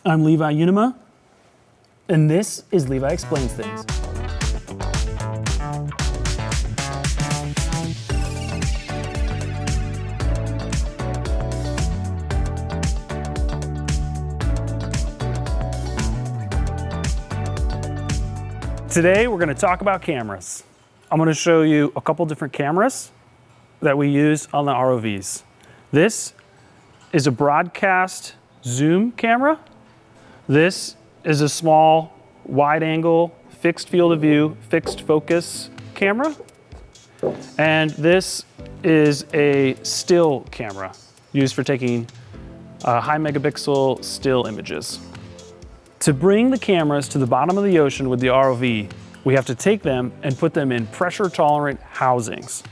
I'm Levi Unema, and this is Levi Explains Things. Today we're going to talk about cameras. I'm going to show you a couple different cameras that we use on the ROVs. This is a broadcast zoom camera. This is a small wide angle fixed field of view, fixed focus camera. And this is a still camera used for taking high megapixel still images. To bring the cameras to the bottom of the ocean with the ROV, we have to take them and put them in pressure tolerant housings.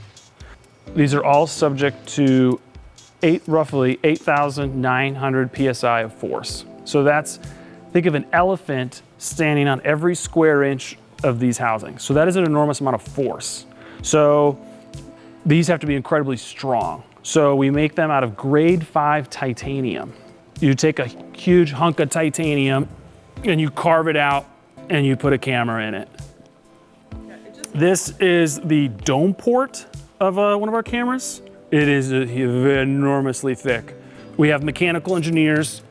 These are all subject to roughly 8,900 PSI of force. So think of an elephant standing on every square inch of these housings. So that is an enormous amount of force. So these have to be incredibly strong. So we make them out of grade 5 titanium. You take a huge hunk of titanium and you carve it out and you put a camera in it. This is the dome port of one of our cameras. It is enormously thick. We have mechanical engineers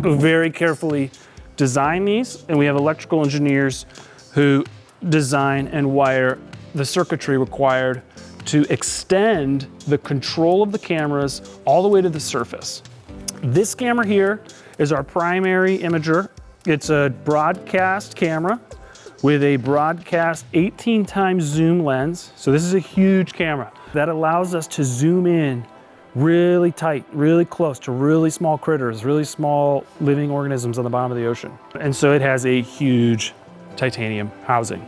who very carefully design these, and we have electrical engineers who design and wire the circuitry required to extend the control of the cameras all the way to the surface. This camera here is our primary imager. It's a broadcast camera with a broadcast 18 times zoom lens. So this is a huge camera that allows us to zoom in really tight, really close to really small critters, really small living organisms on the bottom of the ocean. And so it has a huge titanium housing.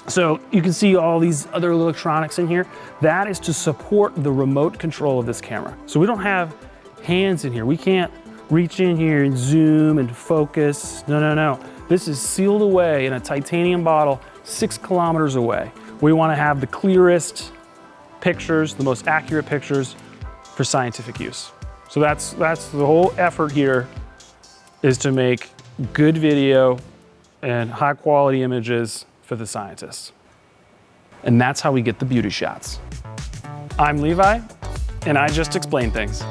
So you can see all these other electronics in here. That is to support the remote control of this camera. So we don't have hands in here. We can't reach in here and zoom and focus. No. This is sealed away in a titanium bottle 6 kilometers away. We want to have the clearest pictures, the most accurate pictures for scientific use. So that's the whole effort here, is to make good video and high quality images for the scientists. And that's how we get the beauty shots. I'm Levi, and I just explain things.